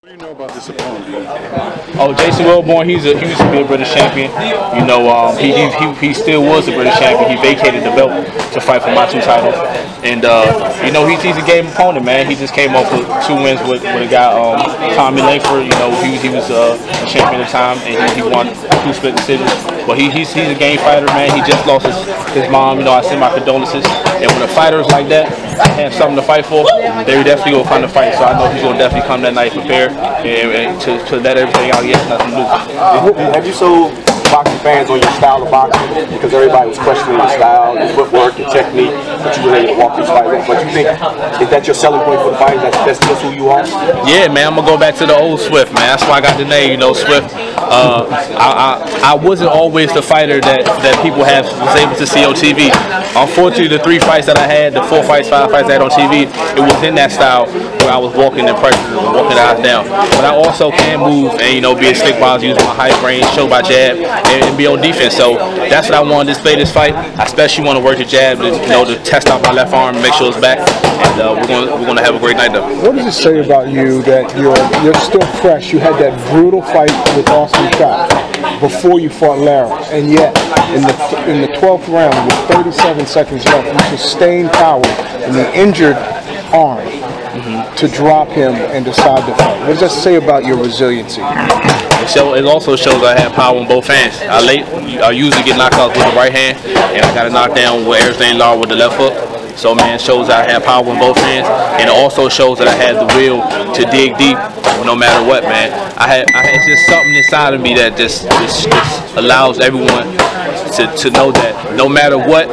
What do you know about this opponent? Oh, Jason Welborn, he used to be a British champion. You know, he still was a British champion. He vacated the belt to fight for my 2 titles. And, you know, he's a game opponent, man. He just came off with 2 wins with a guy, Tommy Langford. You know, he was a champion at the time, and he won 2 split decisions. But he's a game fighter, man. He just lost his mom. You know, I send my condolences. And when a fighter is like that, have something to fight for, they definitely will come to fight. So I know he's going to definitely come that night prepared and to let everything out. He has nothing to lose. Have you sold boxing fans on your style of boxing? Because everybody was questioning your style, your footwork, your technique, but you were able to walk these fights. But you think, is that your selling point for the fight? That's just who you are? Yeah, man, I'm going to go back to the old Swift, man. That's why I got the name, you know, Swift. I wasn't always the fighter that people was able to see on TV. Unfortunately, the 3 fights that I had, the 4 fights, 5 fights I had on TV, it was in that style where I was walking in pressure and walking eyes down. But I also can move and, you know, be a slick box, use my height range, show my jab, and be on defense. So that's what I want to display this fight. I especially want to work the jab, to, you know, to test out my left arm and make sure it's back. And we're gonna have a great night though. What does it say about you that you're still fresh? You had that brutal fight with Austin Scott before you fought Lara, and yet in the 12th round with 37 seconds left, you sustained power in the injured arm to drop him and decide to fight. What does that say about your resiliency? It also shows I have power on both hands. I usually get knocked out with the right hand, and I got a knockdown with everything low with the left hook. So, man, it shows I have power in both hands, and it also shows that I had the will to dig deep no matter what, man. It's just something inside of me that just allows everyone to know that no matter what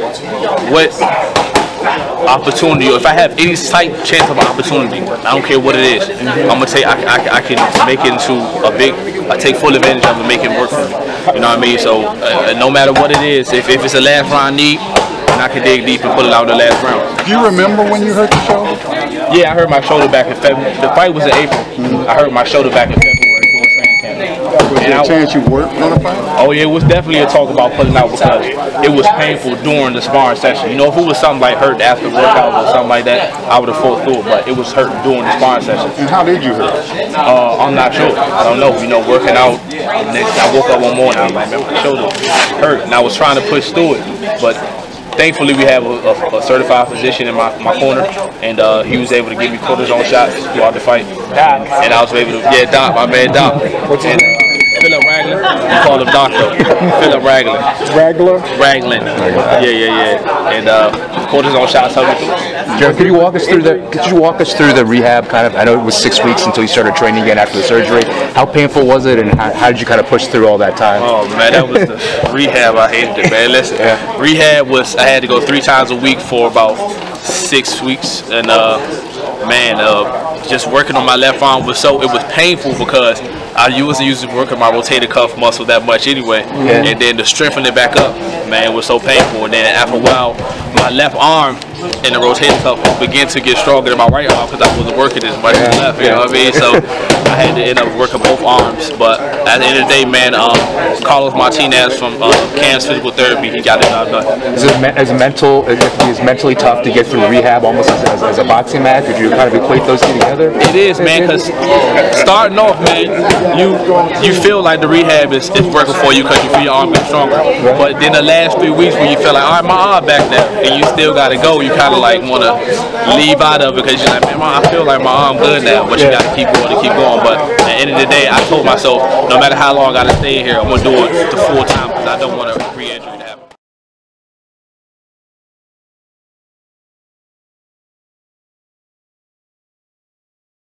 opportunity, or if I have any slight chance of an opportunity, I don't care what it is, I'm gonna say I can make it into I take full advantage of it and make it work for me. You know what I mean? So no matter what it is, if it's a last round need, and I can dig deep and pull it out in the last round. Do you remember when you hurt your shoulder? Yeah, I hurt my shoulder back in February. The fight was in April. I hurt my shoulder back in February doing training camp. Was there a chance you worked on the fight? Oh yeah, it was definitely a talk about pulling out because it was painful during the sparring session. You know, if it was something like hurt after workout or something like that, I would have fought through it. But it was hurt during the sparring session. And how did you hurt? I'm not sure. I don't know. You know, working out. I woke up one morning. I was like, man, my shoulder hurt, and I was trying to push through it, but thankfully, we have a certified physician in my corner, and he was able to give me cortisone shots throughout the fight. And I was able to, Doc, my man Doc. What's his name? Philip Raglan. We call him Doctor. Philip Raglan. Raglan. Yeah. And cortisone shots helped me through. Jarrett, could you walk us through the rehab? Kind of, I know it was 6 weeks until you started training again after the surgery. How painful was it, and how did you kind of push through all that time? Oh man, that was the rehab. I hated it, man. Listen, rehab was I had to go 3 times a week for about 6 weeks, and just working on my left arm it was painful because I wasn't usually working my rotator cuff muscle that much anyway, and then to strengthen it back up, man, it was so painful. And then after a while, my left arm and the rotator cuff began to get stronger than my right arm because I wasn't working as much as left. You know what I mean? So I had to end up working both arms. But at the end of the day, man, Carlos Martinez from Cam's Physical Therapy, he got it done. Is it mentally tough to get through rehab almost as a boxing match? Could you kind of equate those two together? It is, man, because starting off, man, you feel like the rehab is working for you because you feel your arm getting stronger. But then the last 3 weeks when you feel like, all right, my arm back now, and you still got to go, you kind of like want to leave out of it because you're like, man, I feel like my arm good now, but you got to keep going. But at the end of the day, I told myself, no matter how long I got to stay here, I'm going to do it to full time because I don't want to